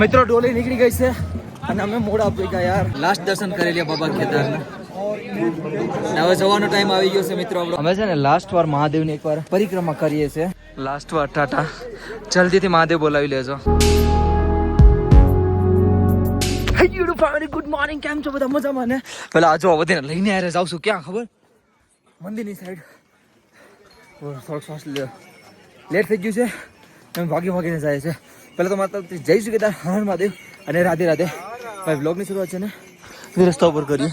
મિત્રો ડોલી નીકળી ગઈ છે અને અમે મોડા પડી ગયા યાર. લાસ્ટ દર્શન કરી લે બાબા કેદારના. હવે જવાનો ટાઈમ આવી ગયો છે મિત્રો આપણો. અમે છે ને લાસ્ટ વાર મહાદેવની એકવાર પરિક્રમા કરીએ છીએ. લાસ્ટ વાર ટાટા. જલ્દીથી મહાદેવ બોલાવી લેજો. ગુડ મોર્નિંગ, કેમ છો બધા? મજામાં ને? પેલા આજો વધીને લઈને આરે જાવ છું. ક્યાં ખબર? મંદિરની સાઈડ. થોડોક શ્વાસ લે. લેટ થઈ ગયું છે. અમે ભાગીને જાય છે. પહેલા તો માતા જઈશું કે હર મહાદેવ અને રાધે રાધે. ભાઈ બ્લોગની શરૂઆત છે ને રસ્તા ઉપર કરીએ.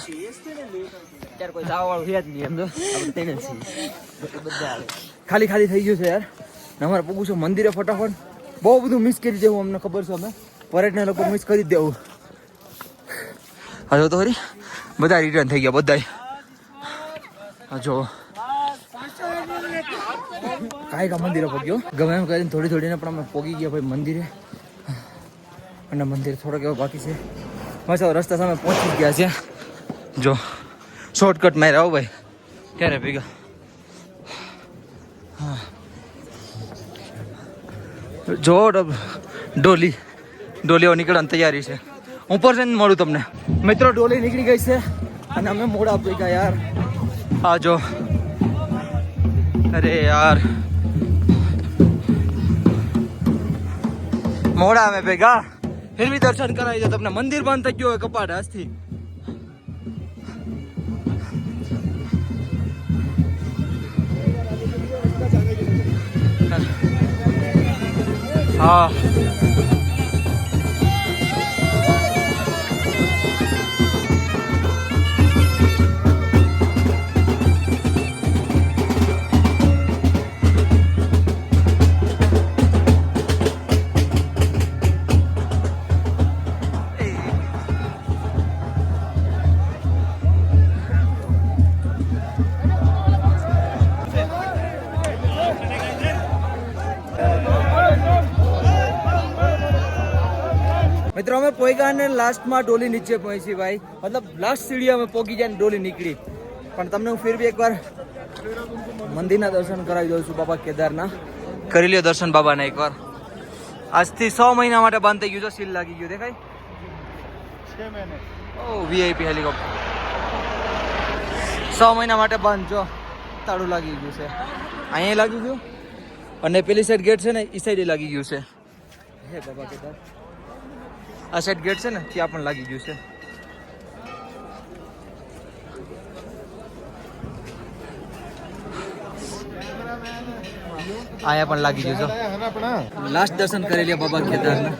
અત્યારે કોઈ જવા વાળું છે જ નહીં. એમ તો આપણે ખાલી ખાલી થઈ ગયું છે યાર. અમારે પૂછું છું મંદિરે ફટાફટ. બહુ બધું મિસ કરી દેવું અમને ખબર છે. અમે પરેડને લોકો મિસ કરી દેવું. હજુ તો ખરી બધા રિટર્ન થઈ ગયા બધા. જો કાંઈ કા મંદિરે પહોંચ્યો ગમે એમ કરીને થોડીને પણ અમે પહોંચી ગયા ભાઈ મંદિરે. અને મંદિર થોડોક એવો બાકી છે. બસ રસ્તા સામે પહોંચી ગયા છે. જો શોર્ટકટ માર્યા આવો ભાઈ. ક્યારે ભેગા જો ડોલીઓ નીકળવાની તૈયારી છે. ઉપર છે ને મળું તમને. મિત્રો ડોલી નીકળી ગઈ છે અને અમે મોડા પડી ગયા યાર. આ જો અરે યાર મોડા અમે ભેગા. ફિર બી દર્શન કરાવી દો તમને. મંદિર બંધ થઈ ગયું હોય કપાટ આજથી. હા મિત્રો અમે પોઈગા ને લાસ્ટમાં ડોલી નીચે પહોંચી ભાઈ. મતલબ લાસ્ટ સીડી અમે પોગી જાય ને ડોલી નીકળી. પણ તમને હું ફિર બી એકવાર મંદિરના દર્શન કરાવી દઉં છું બાબા કેદારના. કરી લ્યો દર્શન બાબાના એકવાર. આજથી 6 મહિના માટે બંધ થઈ ગયું છે. સીલ લાગી ગયું દેખાય. 6 મહિને. ઓ વીઆઈપી હેલિકોપ્ટર 6 મહિના માટે બંધ. જો તાળું લાગી ગયું છે. અહીંયા લાગી ગયું અને પેલી સાઈડ ગેટ છે ને એ સાઈડે લાગી ગયું છે. હે બાબા કેદાર આ સાઈડ ગેટ છે ને ત્યાં પણ લાગી ગયું છે. આયા પણ લાગી ગયું છે. લાસ્ટ દર્શન કરી લે બાબા કેદારના.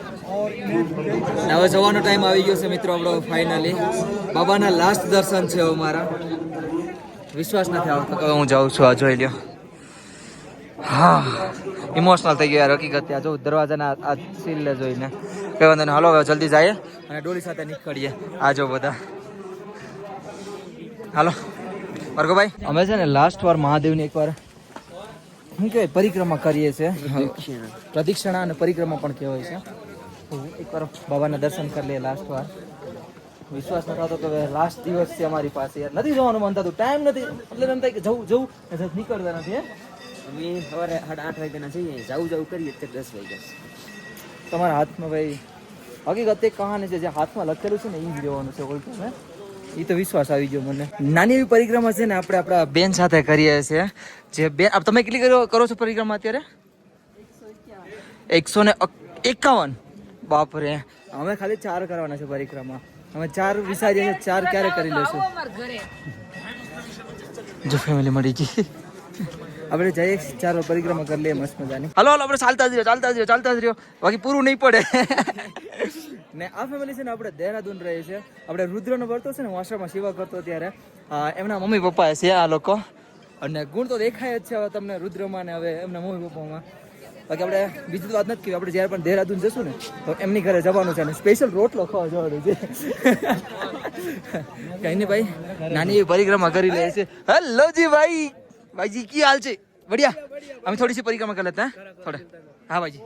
હવે જવાનો ટાઈમ આવી ગયો છે મિત્રો આપણો ફાઇનલી. બાબાના લાસ્ટ દર્શન છે હવે મારા. વિશ્વાસ નથી આવતો કે હું જાઉં છું. આ જોઈ લ્યો. હા ઇમોશનલ થઈ ગયા હકીકત. ત્યાં જો દરવાજાના આ સીલ જોઈને કઈ વાંધો નહીં. હાલો હવે જલ્દી જઈએ અને ડોલી સાથે નીકળીએ. આ જો બધા હાલો ભાઈ. અમે છે ને લાસ્ટ વાર મહાદેવની એકવાર શું કહેવાય પરિક્રમા કરીએ છીએ. પ્રદક્ષિણા અને પરિક્રમા પણ કહેવાય છે. એકવાર બાબાના દર્શન કરી લઈએ લાસ્ટ વાર. વિશ્વાસ નથી આવતો કે લાસ્ટ દિવસ છે અમારી પાસે. યાર નથી જવાનું મન થતું. ટાઈમ નથી. એટલે એમ થાય કે જવું નીકળતા નથી. અમે સવારે 8:30 વાગ્યાના જઈએ. જવું કરીએ તો 10 વાગ્યા. તમારા હાથમાં ભાઈ હકીકત એક કહાની છે. જે હાથમાં લખેલું છે ને એ જ લેવાનું છે. કોઈ પણ એ તો વિશ્વાસ આવી ગયો મને. નાની એવી પરિક્રમા છે ને આપણે આપણા બેન સાથે કરીએ છીએ. જે બેન તમે કેટલી કરો છો પરિક્રમા અત્યારે? 151. બાપરે. અમે ખાલી 4 કરવાના છે પરિક્રમા. અમે 4 વિચારીએ છીએ. 4 ક્યારે કરી લેશું? જો ફેમિલી મળી ગઈ. આપણે જઈએ 4 પરિક્રમા કરી લઈએ મસ્ત મજાની. હાલો આપણે ચાલતા જ રહ્યો. બાકી પૂરું નહીં પડે. ને આ ફેમિલી છે ને આપણે દેહરાદૂન રહે છે. આપણે રુદ્રનો વર્તો છે ને હું આશ્રમમાં સેવા કરતો ત્યારે એમના મમ્મી પપ્પા છે આ લોકો. અને ગુણ તો દેખાય જ છે હવે તમને રુદ્રમાં ને હવે એમના મમ્મી પપ્પામાં. બાકી આપણે બીજી વાત નથી કરી. આપણે જ્યારે પણ દેહરાદૂન જશું ને તો એમની ઘરે જવાનું છે અને સ્પેશિયલ રોટલો ખાવા જવાનું છે. કઈ નહીં ભાઈ નાની એવી પરિક્રમા કરી લે છે. હેલો જી ભાઈજી કી હાલ છે? બઢિયા. અમે થોડી સી પરિક્રમા કરી લેતા થોડે. હા ભાઈજી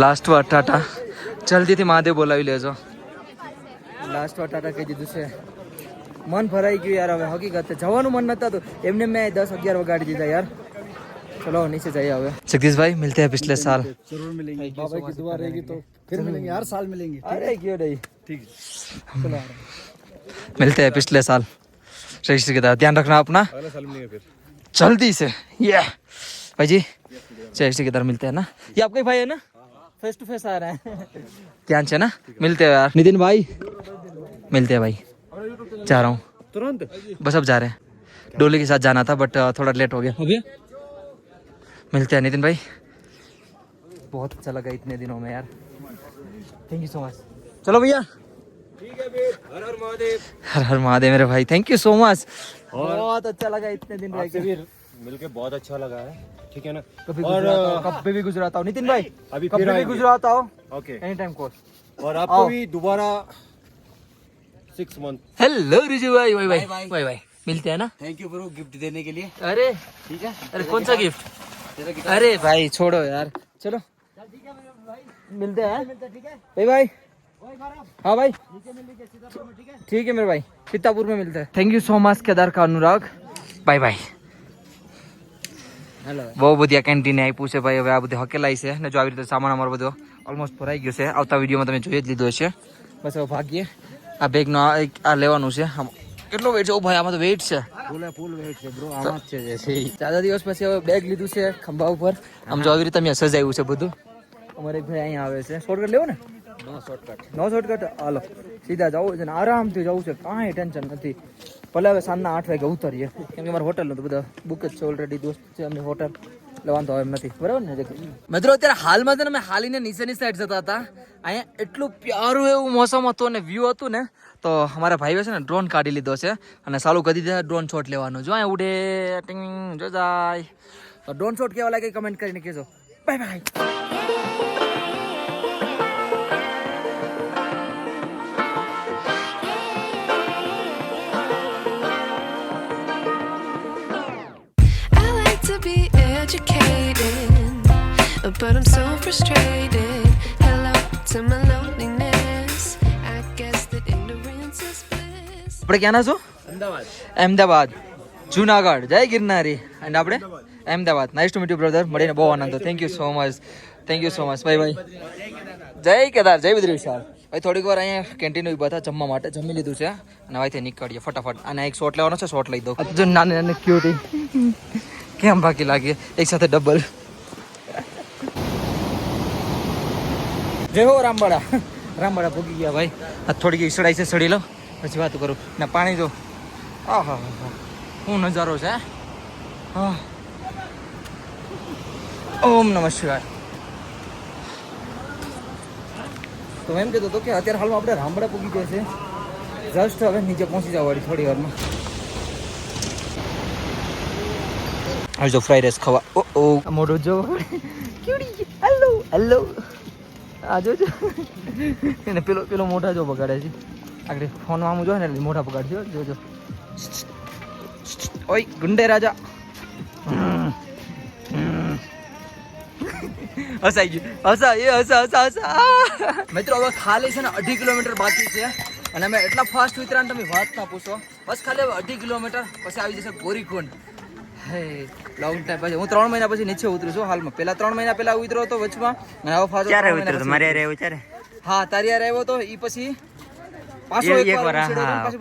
લાસ્ટ વાર ટાટા. જલ્દીથી મહાદેવ બોલાવી લેજો. લાસ્ટ વાર ટાટા કહી દીધું છે. મન ભરાઈ ગયું યાર. હવે હકીકત જવાનું મન નતું તો એમને મેં 10-11 વગાડી દીધા યાર. चलो नीचे जाइए। अब जगदीश भाई मिलते हैं पिछले साल। जरूर मिलेंगे। बाबा की दुआ रहेगी तो फिर मिलेंगे, हर साल मिलेंगे। अरे क्यों नहीं, ठीक है, चलो मिलते हैं पिछले साल रजिस्टर के तहत। ध्यान रखना अपना, अगले साल मिलेंगे फिर। जल्दी से। ये भाई जी रजिस्टर के तरह मिलते हैं ना, ये आपका ही भाई है ना, फेस टू फेस आ रहे हैं। ध्यान से ना, मिलते हैं यार नितिन भाई, मिलते हैं भाई, जा रहा हूँ तुरंत बस, अब जा रहे हैं। डोली के साथ जाना था बट थोड़ा लेट हो गया। मिलते हैं नितिन भाई, बहुत अच्छा लगा इतने दिनों में यार, थैंक यू सो मच। चलो भैया, ठीक है फिर, हर हर महादेव। हर हर महादेव मेरे भाई, थैंक यू सो मच, बहुत अच्छा लगा इतने दिन रह के। फिर मिलके बहुत अच्छा लगा है, ठीक है ना। कभी और कभी भी गुजराता हूँ नितिन भाई, अभी कभी फिर भी आएंगे। गुजराता हो, ओके, एनी टाइम कॉल। और आपको आओ। भी दोबारा 6 मंथ। हेलो रिजू भाई, बाय बाय बाय बाय, मिलते हैं ना। थैंक यू ब्रो गिफ्ट देने के लिए। अरे ठीक है, अरे कौन सा गिफ्ट, अरे भाई छोड़ो यार, चलो मिलते हैं भाई भाई। हाँ भाई ठीक है मेरे भाई, सीतापुर में मिलते हैं। Thank you so much Kedar का अनुराग, बाय बाय। બહુ બધી કેન્ટીને આપ્યું છે ભાઈ, હવે આ બધું હકેલાઈ છે ને, જો આવી રીતે સામાન અમારો બધો ઓલમોસ્ટ ભરાઈ ગયો છે, આવતા વિડીયોમાં તમે જોઈ જ લીધો હશે। બસ હવે ભાગીએ, આ બેગનો આ લેવાનું છે। કેટલો વેટ છે ઓ ભાઈ, આમાં તો વેટ છે, ફૂલ વેટ છે બ્રો, આમાં જ છે જે છે. ज्यादा દિવસ પછી હવે બેગ લીધું છે ખંભા ઉપર, આમ જો આવી રીતે મેં સજાવ્યું છે બધું। અમારે એક ભાઈ અહીંયા આવે છે, શોર્ટકટ લેવો ને, નો શોર્ટકટ, હાલો સીધા જવું છે ને આરામથી જવું છે, કાંઈ ટેન્શન નથી। ભલે હવે સાંજના 8 વાગે ઉતરીએ, કેમ કે મારા હોટલનું તો બધા બુક જ છે ઓલરેડી, દોસ્ત છે અમને હોટલ, એટલે વાંધો એમ નથી, બરાબર ને। મિત્રો અત્યારે હાલમાં છે ને અમે હાલીને નીચેની સાઈડ જતા હતા, અહીંયા એટલું પ્યારું એવું મોસમ હતું અને વ્યૂ હતું ને, તો અમારા ભાઈઓ છે ને ડ્રોન કાઢી લીધો છે અને ચાલુ કરી દીધા ડ્રોન શોટ લેવાનું। જો અહીંયા ઉડે ટિંગ જો જાય, તો ડ્રોન શોટ કેવા લાગે કમેન્ટ કરીને કહેજો। Bye bye. But I'm so frustrated. Hello to my loneliness. I guess that ignorance is bliss. આપણે ક્યાંના છો? અમદાવાદ, જુનાગઢ, જય ગિરનારી, એન્ડ આપણે Ahmedabad. Nice to meet you brother, મળીને બહુ આનંદ થયો, thank you so much, thank you so much, bye bye. જય કેદાર, જય બદ્રી વિશાલ ભાઈ। થોડીક વાર અહીંયા કેન્ટીન ઉભા હતા જમવા માટે, જમી લીધું છે અને અહીંથી નીકળીએ ફટાફટ। અને એક શોટ લેવાનો છે, શોટ લઈ દો। જો નાની નાની ક્યુટી કેમ બાકી લાગે એક સાથે ડબલ। જય હો રામવાડા, રામવાડા ભૂગી ગયા ભાઈ। આ થોડીક ઈસડાઈ છે, સડી લો પછી વાત કરું ને। પાણી જો, આહા શું નજારો છે, હા। ઓમ નમઃ શિવાય। તો એમ કહેતો હતો કે અત્યારે હાલમાં આપણે રામવાડા પૂગી ગયા છે, જસ્ટ હવે નીચે પહોંચી જવા વાળી થોડી વારમાં। હાલ જો ફ્રાઈડ રાઈસ ખાવા, ઓ મોઢું જો હેલો હેલો, આ જોજો એને પેલો મોઢા જો બગાડે છે, આગળ ફોનમાં આમ જો ને એટલે મોઢા બગાડશે, જોજો। ઓય ગુંડે રાજા, હસાઈ ગયું, હસા। મિત્રો હવે ખાલી છે ને 2.5 કિલોમીટર બાકી છે અને અમે એટલા ફાસ્ટ ઉતર્યા ને તમે વાત ના પૂછો। બસ ખાલી હવે 2.5 કિલોમીટર પછી આવી જશે ગોરીકુંડ। હે લોંગ ટાઈમ પછી, હું 3 મહિના પછી નીચે ઉતરું છું હાલમાં। પહેલા 3 મહિના પહેલા ઉતર્યો હતો વચમાં, અને હવે પાછો ક્યારે ઉતર્યો તો? મારે આવ્યો ત્યારે. હા તારી યાર આવ્યો તો ઈ પછી પાછો એક વાર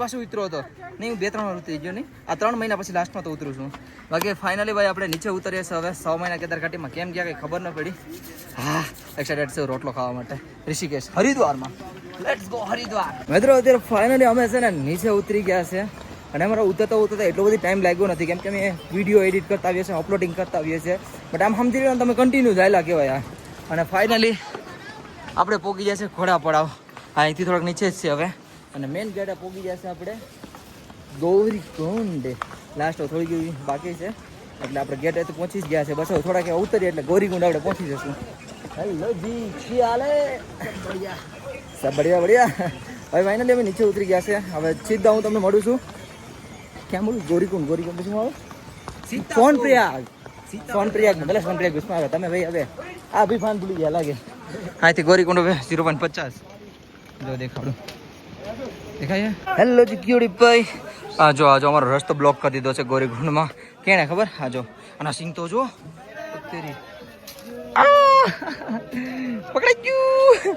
પાછો ઉતર્યો હતો નહીં, હું 2-3 વાર ઉતરી ગયો નહીં, આ 3 મહિના પછી લાસ્ટમાં તો ઉતરું છું। બાકી ફાઇનલી ભાઈ આપણે નીચે ઉતરીએ છીએ હવે 6 મહિના કેદારઘાટીમાં, કેમ ગયા કંઈ ખબર ન પડી। હા એક્સાઇટેડ છે રોટલો ખાવા માટે ઋષિકેશ હરિદ્વારમાં, લેટ્સ ગો હરિદ્વાર। મિત્રો અત્યારે ફાઇનલી અમે છે ને નીચે ઉતરી ગયા છે અને અમારા ઉતરતા એટલો બધી ટાઈમ લાગ્યો નથી, કેમ કે અમે વિડીયો એડિટ કરતા આવીએ છીએ, અપલોડિંગ કરતા આવીએ છીએ, બટ આમ સમજી લો તમે કન્ટિન્યુ ચાલ્યા કહેવાય। અને ફાઇનલી આપણે પહોંચી ગયા છે ઘોડા પડાવ, અહીંથી થોડાક નીચે જ છે હવે, અને મેઇન ગેટ પહોંચી ગયા છે આપણે ગૌરીકુંડ। લાસ્ટ થોડી ગઈ બાકી છે એટલે આપણે ગેટ તો પહોંચી જ ગયા છે, બસ થોડાક ઉતરીએ એટલે ગૌરીકુંડ આપણે પહોંચી જશું। હેલો જી કી હાલે, સબ બઢિયા બઢિયા હવે ફાઇનલી અમે નીચે ઉતરી ગયા છે। હવે સીધા હું તમને મળું છું, ક્યાં મળું? ગૌરીકુંડ પછી હું આવું સોનપ્રયાગ, સોનપ્રયાગમાં ભલે સોનપ્રયાગ વિસ્માં આવે તમે ભાઈ, હવે આ બી ફાન ભૂલી ગયા લાગે। અહીંથી ગૌરીકુંડ હવે 0.50 જો દેખાડું, દેખાય? હેલો જી ક્યુડી ભાઈ, આ જો અમારો રસ્તો બ્લોક કરી દીધો છે ગૌરીકુંડમાં, કેણે ખબર? હા જો, અને સિંગ તો જો તેરી પકડાઈ ગયું.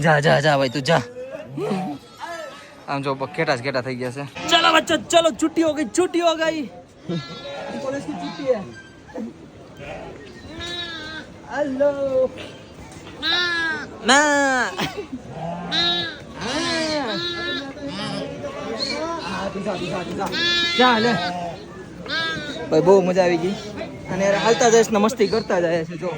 જા જા જા ભાઈ તું જા. આમ જો ઘેટા જ ઘેટા થઈ ગયા છે. ચલો બચ્ચો ચલો, છુટ્ટી હો ગઈ, છુટ્ટી હો ગઈ. કોલેજ की छुट्टी है. हेलो ના ચાલે ભાઈ, બહુ મજા આવી ગઈ. અને યાર હાલતા જઈશ ને મસ્તી કરતા જાય છે. જો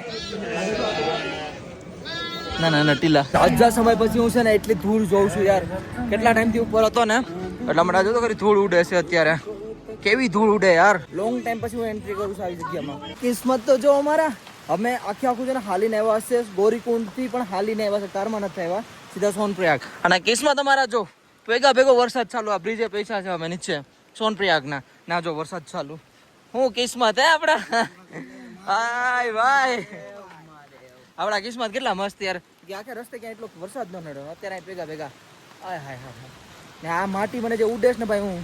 ના ના ના ટીલા, હજાર સમય પછી હું છે ને એટલી ધૂળ જોઉં છું યાર. કેટલા ટાઈમથી ઉપર હતો ને એટલે હમણાં જો તો ખરી ધૂળ ઉડે છે અત્યારે. કેવી ધૂળ ઉડે યાર. લોંગ ટાઈમ પછી હું એન્ટ્રી કરું છું આવી જગ્યામાં. કિસ્મત તો જો અમારા, અમે આખું છે ને હાલીને આવ્યા હશે. ગોરીકુંડથી પણ હાલીને આવ્યા છે, કારમાં નથી આવ્યા, સીધા સોનપ્રયાગ. અને કિસ્મત અમારા જો ભેગો વરસાદ ચાલુ. આ બ્રિજે પૈસા છે અમે નીચે સોનપ્રયાગના. ના જો વરસાદ ચાલુ. હું કિસ્મત હે આપડા. હાય ભાઈ, આપડા કિસ્મત કેટલા મસ્ત યાર. કે આખે રસ્તે ક્યાં એટલો વરસાદ ન નડ્યો. અત્યારે ભેગા હાય હાય હાય. ને આ માટી મને જે ઉડે છે ને ભાઈ, હું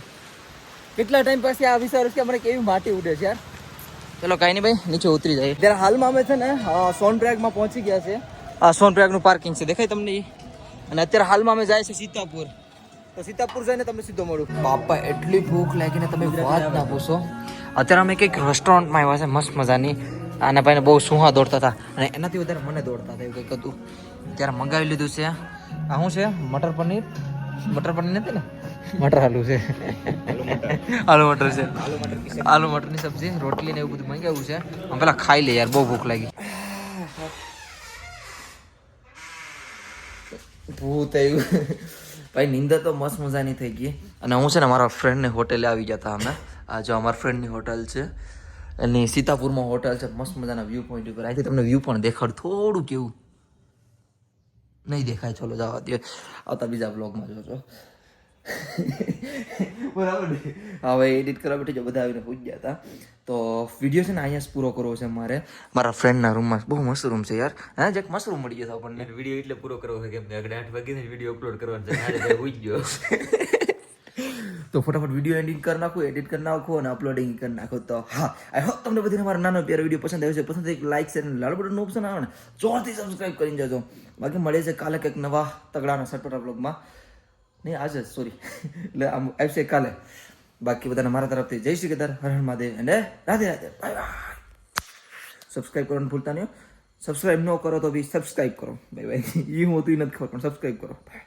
કેટલા ટાઈમ પછી આ વિચારું કે મને કેવી માટી ઉડે છે યાર. ચલો કાંઈ નહીં ભાઈ, નીચે ઉતરી જાય. ત્યારે હાલમાં અમે છે ને સોનપ્રયાગમાં પહોંચી ગયા છે. આ સોનપ્રયાગનું પાર્કિંગ છે, દેખાય તમને? અને અત્યારે હાલમાં અમે જાય છે સીતાપુર. તો સીતાપુર જઈને તમને સીધો મળું. બાપા એટલી ભૂખ લાગીને તમે વાત ના પૂછો. અત્યારે અમે કંઈક રેસ્ટોરન્ટમાં આવ્યા છે મસ્ત મજાની. આના ભાઈને બહુ સુહા દોડતા હતા અને એનાથી વધારે મને દોડતા હતા એવું કંઈક હતું. ત્યારે મંગાવી લીધું છે. આ શું છે? મટર પનીર નથી ને, મટર આલુ છે. આલુ મટર છે, આલુ મટરની સબ્જી, રોટલી ને એવું બધું મંગાવ્યું છે. આમ પેલા ખાઈ લે યાર, બહુ ભૂખ લાગી. ભૂત આવ્યું ભાઈ. નીંદર તો મસ્ત મજાની થઈ ગઈ. અને હું છે ને મારા ફ્રેન્ડને હોટેલે આવી ગયા હતા અમે. આ જો અમારા ફ્રેન્ડની હોટલ છે, એની સીતાપુરમાં હોટલ છે. મસ્ત મજાના વ્યૂ પોઈન્ટ ઉપર. અહીંથી તમને વ્યૂ પણ દેખાડ. થોડું કેવું નહીં દેખાય. ચલો જવા દે, આવતા બીજા બ્લોગમાં જોજો. બરાબર ને? હા ભાઈ, એડિટ કરવા બેઠી જો બધા આવીને પૂછ ગયા હતા. તો વિડીયો છે ને અહીંયા જ પૂરો કરવો છે મારે. મારા ફ્રેન્ડના રૂમમાં બહુ મસ્ત રૂમ છે યાર. હા જ એક મસ્ત રૂમ મળી ગયો આપણને. વિડીયો એટલે પૂરો કરવો છે કેમ કે આગળ 8 વાગે વિડીયો અપલોડ કરવાનો છે. આજે હોઈ ગયો તો ફટાફટ વિડીયો એડિટ કરી નાખો અને અપલોડિંગ કરી નાખો. તો હા, આઈ હોપ તમને બધાને મારો નાનો પ્યારો વિડીયો પસંદ આવ્યો છે. પસંદ એક લાઈક શેર અને લાલ બટનનો ઓપ્શન આવે ને જોરથી સબસ્ક્રાઈબ કરીને જજો. બાકી મળે છે કાલે કંઈક નવા તગડાના સટપટા બ્લોગમાં. નહીં આજે સોરી, એટલે આમ આવશે કાલે. બાકી બધાને મારા તરફથી જય શ્રી કેદાર, હર હર મહાદેવ અને Radhe Radhe, bye bye. Subscribe કરવાનું ભૂલતા નહીં. સબસ્ક્રાઈબ ન કરો તો બી સબસ્ક્રાઈબ કરો. Bye bye. એ હું હતું એ નથી ખબર, પણ સબસ્ક્રાઈબ કરો. બાય.